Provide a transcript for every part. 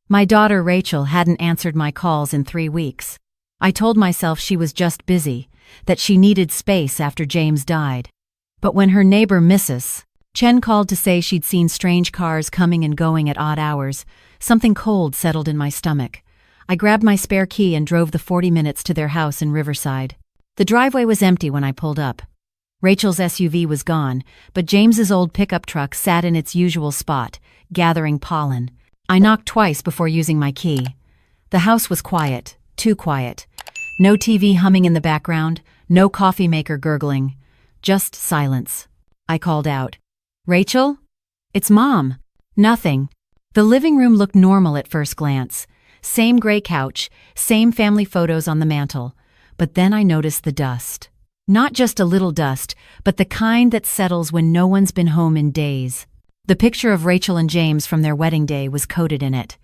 My daughter Rachel hadn't answered my calls in 3 weeks. I told myself she was just busy, that she needed space after James died. But when her neighbor Mrs. Chen called to say she'd seen strange cars coming and going at odd hours, something cold settled in my stomach. I grabbed my spare key and drove the 40 minutes to their house in Riverside. The driveway was empty when I pulled up. Rachel's SUV was gone, but James's old pickup truck sat in its usual spot, gathering pollen. I knocked twice before using my key. The house was quiet, too quiet. No TV humming in the background, no coffee maker gurgling. Just silence. I called out, "Rachel? It's Mom." Nothing. The living room looked normal at first glance. Same gray couch, same family photos on the mantel. But then I noticed the dust. Not just a little dust, but the kind that settles when no one's been home in days. The picture of Rachel and James from their wedding day was coated in it.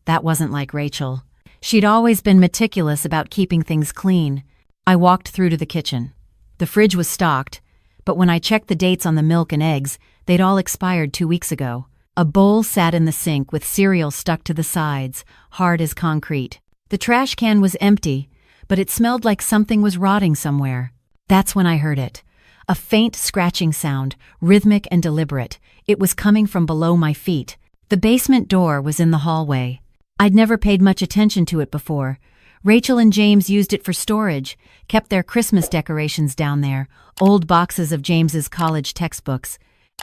That wasn't like Rachel. She'd always been meticulous about keeping things clean. I walked through to the kitchen. The fridge was stocked, but when I checked the dates on the milk and eggs, they'd all expired 2 weeks ago. A bowl sat in the sink with cereal stuck to the sides, hard as concrete. The trash can was empty, but it smelled like something was rotting somewhere. That's when I heard it. A faint scratching sound, rhythmic and deliberate. It was coming from below my feet. The basement door was in the hallway. I'd never paid much attention to it before. Rachel and James used it for storage, kept their Christmas decorations down there, old boxes of James's college textbooks.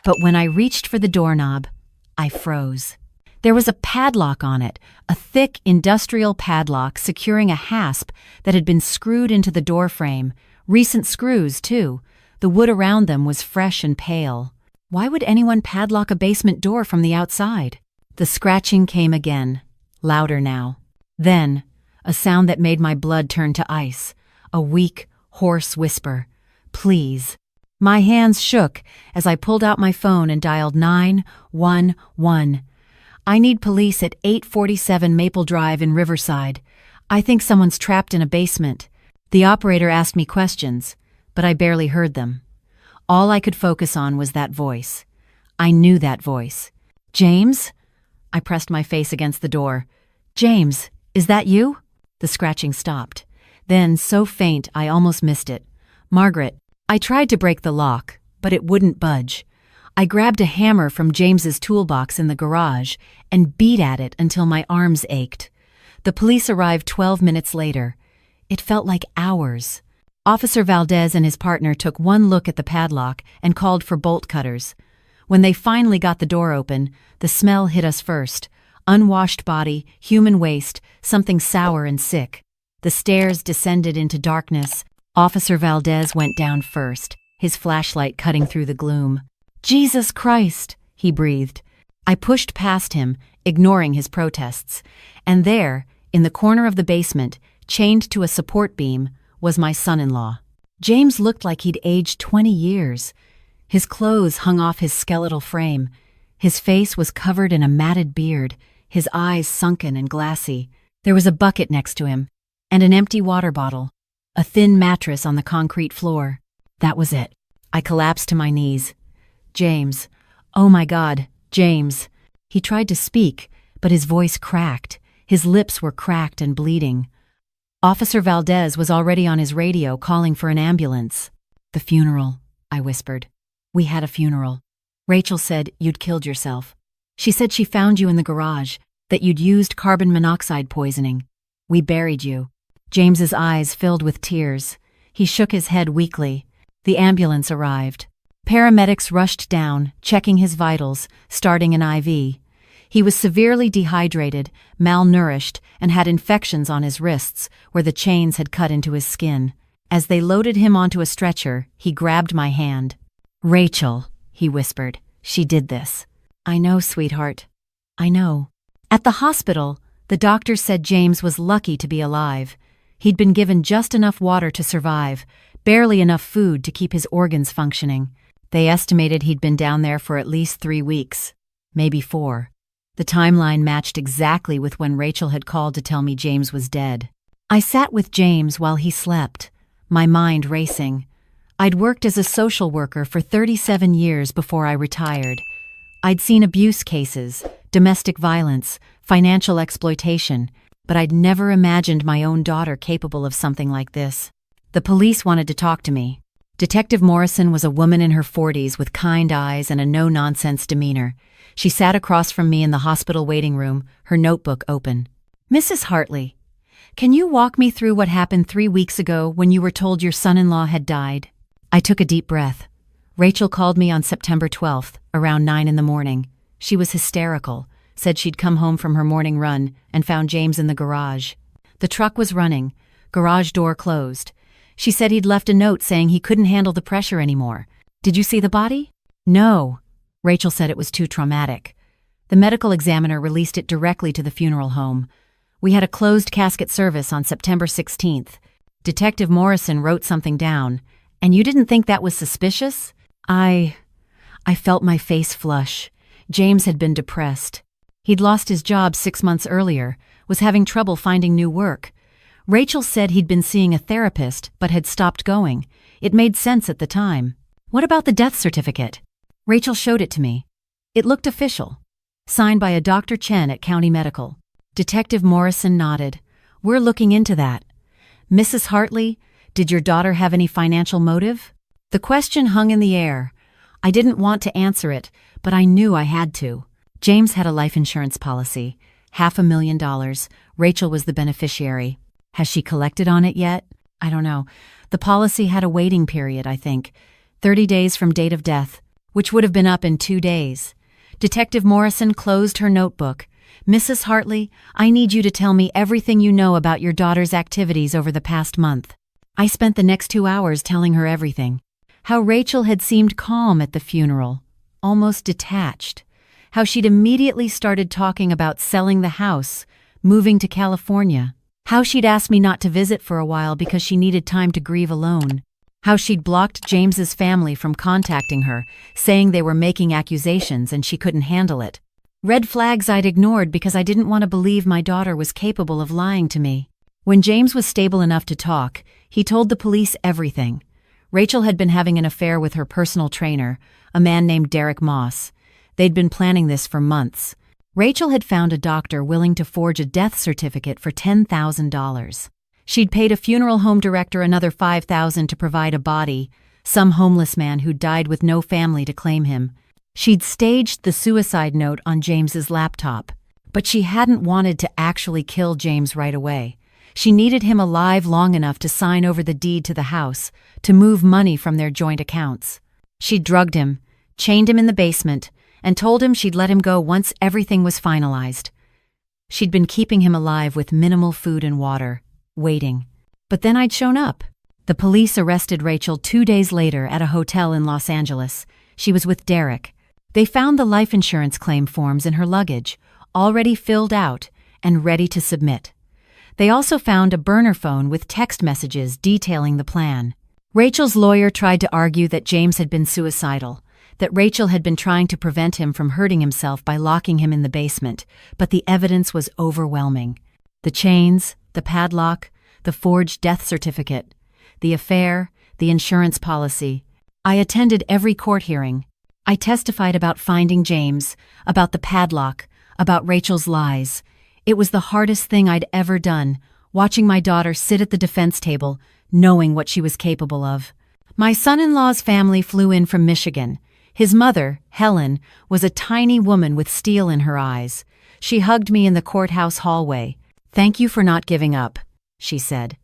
But when I reached for the doorknob, I froze. There was a padlock on it, a thick industrial padlock securing a hasp that had been screwed into the door frame. Recent screws, too. The wood around them was fresh and pale. Why would anyone padlock a basement door from the outside? The scratching came again, louder now. Then, a sound that made my blood turn to ice. A weak, hoarse whisper. "Please." My hands shook as I pulled out my phone and dialed 911. "I need police at 847 Maple Drive in Riverside. I think someone's trapped in a basement." The operator asked me questions, but I barely heard them. All I could focus on was that voice. I knew that voice. "James?" I pressed my face against the door. "James, is that you?" The scratching stopped. Then, so faint I almost missed it. "Margaret." I tried to break the lock, but it wouldn't budge. I grabbed a hammer from James's toolbox in the garage and beat at it until my arms ached. The police arrived 12 minutes later. It felt like hours. Officer Valdez and his partner took one look at the padlock and called for bolt cutters. When they finally got the door open, the smell hit us first. Unwashed body, human waste, something sour and sick. The stairs descended into darkness. Officer Valdez went down first, his flashlight cutting through the gloom. "Jesus Christ," he breathed. I pushed past him, ignoring his protests. And there, in the corner of the basement, chained to a support beam, was my son-in-law. James looked like he'd aged 20 years. His clothes hung off his skeletal frame. His face was covered in a matted beard, his eyes sunken and glassy. There was a bucket next to him, and an empty water bottle. A thin mattress on the concrete floor. That was it. I collapsed to my knees. "James. Oh my God, James." He tried to speak, but his voice cracked. His lips were cracked and bleeding. Officer Valdez was already on his radio calling for an ambulance. "The funeral," I whispered. "We had a funeral. Rachel said you'd killed yourself. She said she found you in the garage, that you'd used carbon monoxide poisoning. We buried you." James's eyes filled with tears. He shook his head weakly. The ambulance arrived. Paramedics rushed down, checking his vitals, starting an IV. He was severely dehydrated, malnourished, and had infections on his wrists where the chains had cut into his skin. As they loaded him onto a stretcher, he grabbed my hand. "Rachel," he whispered. "She did this." "I know, sweetheart. I know." At the hospital, the doctors said James was lucky to be alive. He'd been given just enough water to survive, barely enough food to keep his organs functioning. They estimated he'd been down there for at least 3 weeks, maybe 4. The timeline matched exactly with when Rachel had called to tell me James was dead. I sat with James while he slept, my mind racing. I'd worked as a social worker for 37 years before I retired. I'd seen abuse cases, domestic violence, financial exploitation, but I'd never imagined my own daughter capable of something like this. The police wanted to talk to me. Detective Morrison was a woman in her 40s with kind eyes and a no-nonsense demeanor. She sat across from me in the hospital waiting room, her notebook open. "Mrs. Hartley, can you walk me through what happened 3 weeks ago when you were told your son-in-law had died?" I took a deep breath. Rachel called me on September 12th, around 9 in the morning. She was hysterical, said she'd come home from her morning run and found James in the garage. The truck was running, garage door closed. She said he'd left a note saying he couldn't handle the pressure anymore. "Did you see the body?" "No." Rachel said it was too traumatic. The medical examiner released it directly to the funeral home. We had a closed casket service on September 16th. Detective Morrison wrote something down. "And you didn't think that was suspicious?" I felt my face flush. James had been depressed. He'd lost his job 6 months earlier, was having trouble finding new work. Rachel said he'd been seeing a therapist but had stopped going. It made sense at the time. "What about the death certificate?" Rachel showed it to me. It looked official. Signed by a Dr. Chen at County Medical. Detective Morrison nodded. "We're looking into that." "Mrs. Hartley, did your daughter have any financial motive?" The question hung in the air. I didn't want to answer it, but I knew I had to. James had a life insurance policy. $500,000. Rachel was the beneficiary. Has she collected on it yet? I don't know. The policy had a waiting period, I think. 30 days from date of death, which would have been up in 2 days. Detective Morrison closed her notebook. "Mrs. Hartley, I need you to tell me everything you know about your daughter's activities over the past month." I spent the next 2 hours telling her everything. How Rachel had seemed calm at the funeral, almost detached. How she'd immediately started talking about selling the house, moving to California. How she'd asked me not to visit for a while because she needed time to grieve alone. How she'd blocked James's family from contacting her, saying they were making accusations and she couldn't handle it. Red flags I'd ignored because I didn't want to believe my daughter was capable of lying to me. When James was stable enough to talk, he told the police everything. Rachel had been having an affair with her personal trainer, a man named Derek Moss. They'd been planning this for months. Rachel had found a doctor willing to forge a death certificate for $10,000. She'd paid a funeral home director another $5,000 to provide a body, some homeless man who died with no family to claim him. She'd staged the suicide note on James's laptop, but she hadn't wanted to actually kill James right away. She needed him alive long enough to sign over the deed to the house, to move money from their joint accounts. She'd drugged him, chained him in the basement, and told him she'd let him go once everything was finalized. She'd been keeping him alive with minimal food and water, waiting. But then I'd shown up. The police arrested Rachel 2 days later at a hotel in Los Angeles. She was with Derek. They found the life insurance claim forms in her luggage, already filled out and ready to submit. They also found a burner phone with text messages detailing the plan. Rachel's lawyer tried to argue that James had been suicidal, that Rachel had been trying to prevent him from hurting himself by locking him in the basement, but the evidence was overwhelming. The chains, the padlock, the forged death certificate, the affair, the insurance policy. I attended every court hearing. I testified about finding James, about the padlock, about Rachel's lies. It was the hardest thing I'd ever done, watching my daughter sit at the defense table, knowing what she was capable of. My son-in-law's family flew in from Michigan. His mother, Helen, was a tiny woman with steel in her eyes. She hugged me in the courthouse hallway. "Thank you for not giving up," she said.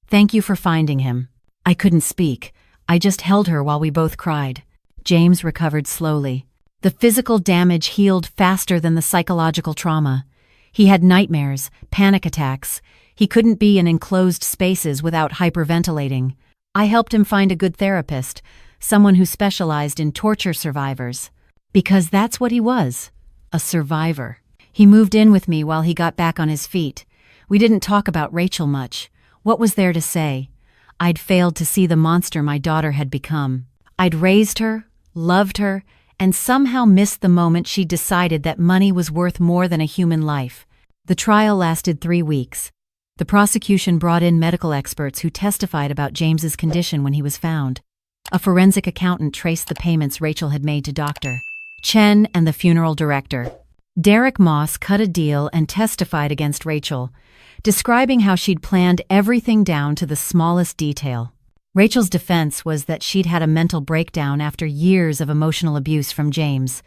"Thank you for finding him." I couldn't speak. I just held her while we both cried. James recovered slowly. The physical damage healed faster than the psychological trauma. He had nightmares, panic attacks. He couldn't be in enclosed spaces without hyperventilating. I helped him find a good therapist, someone who specialized in torture survivors. Because that's what he was, a survivor. He moved in with me while he got back on his feet. We didn't talk about Rachel much. What was there to say? I'd failed to see the monster my daughter had become. I'd raised her, loved her, and somehow missed the moment she decided that money was worth more than a human life. The trial lasted 3 weeks. The prosecution brought in medical experts who testified about James's condition when he was found. A forensic accountant traced the payments Rachel had made to Dr. Chen and the funeral director. Derek Moss cut a deal and testified against Rachel, describing how she'd planned everything down to the smallest detail. Rachel's defense was that she'd had a mental breakdown after years of emotional abuse from James,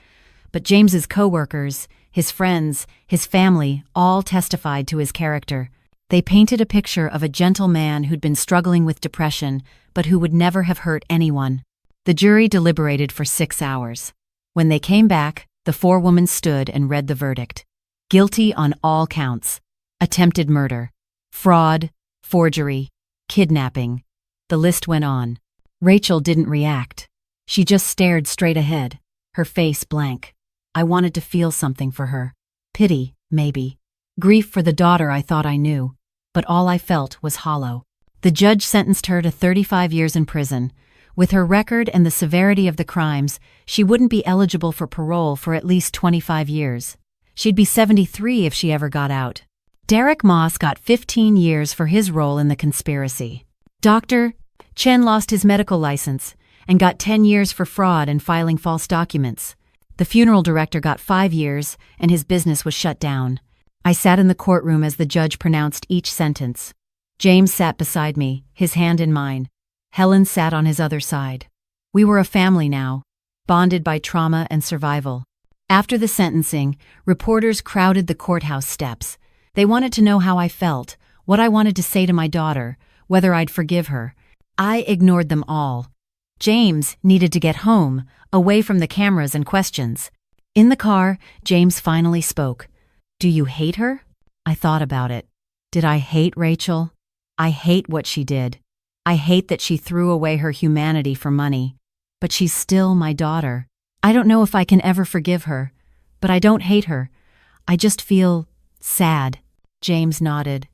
but James's coworkers, his friends, his family all testified to his character. They painted a picture of a gentle man who'd been struggling with depression, but who would never have hurt anyone. The jury deliberated for 6 hours. When they came back, the four women stood and read the verdict. Guilty on all counts: attempted murder, fraud, forgery, kidnapping. The list went on. Rachel didn't react. She just stared straight ahead, her face blank. I wanted to feel something for her. Pity, maybe. Grief for the daughter I thought I knew. But all I felt was hollow. The judge sentenced her to 35 years in prison. With her record and the severity of the crimes, she wouldn't be eligible for parole for at least 25 years. She'd be 73 if she ever got out. Derek Moss got 15 years for his role in the conspiracy. Dr. Chen lost his medical license and got 10 years for fraud and filing false documents. The funeral director got 5 years, and his business was shut down. I sat in the courtroom as the judge pronounced each sentence. James sat beside me, his hand in mine. Helen sat on his other side. We were a family now, bonded by trauma and survival. After the sentencing, reporters crowded the courthouse steps. They wanted to know how I felt, what I wanted to say to my daughter, whether I'd forgive her. I ignored them all. James needed to get home, away from the cameras and questions. In the car, James finally spoke. Do you hate her? I thought about it. Did I hate Rachel? I hate what she did. I hate that she threw away her humanity for money. But she's still my daughter. I don't know if I can ever forgive her, but I don't hate her. I just feel sad. James nodded.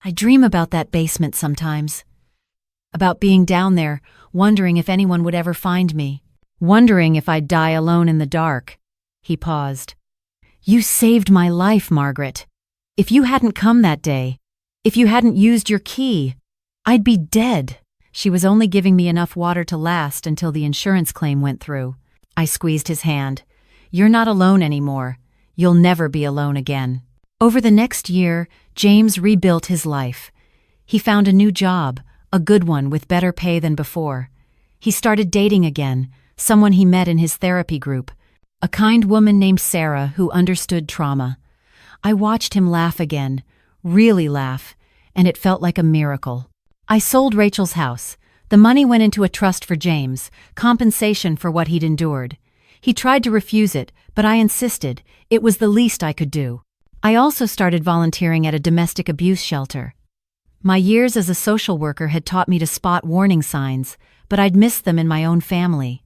I dream about that basement sometimes. About being down there, wondering if anyone would ever find me. Wondering if I'd die alone in the dark. He paused. You saved my life, Margaret. If you hadn't come that day, if you hadn't used your key, I'd be dead. She was only giving me enough water to last until the insurance claim went through. I squeezed his hand. You're not alone anymore. You'll never be alone again. Over the next year, James rebuilt his life. He found a new job, a good one with better pay than before. He started dating again, someone he met in his therapy group, a kind woman named Sarah who understood trauma. I watched him laugh again, really laugh, and it felt like a miracle. I sold Rachel's house. The money went into a trust for James, compensation for what he'd endured. He tried to refuse it, but I insisted. It was the least I could do. I also started volunteering at a domestic abuse shelter. My years as a social worker had taught me to spot warning signs, but I'd missed them in my own family.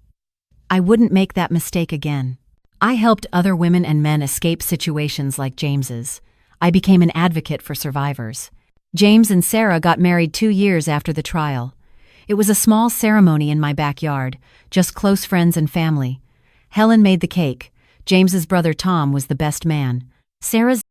I wouldn't make that mistake again. I helped other women and men escape situations like James's. I became an advocate for survivors. James and Sarah got married 2 years after the trial. It was a small ceremony in my backyard, just close friends and family. Helen made the cake. James's brother Tom was the best man. Sarah's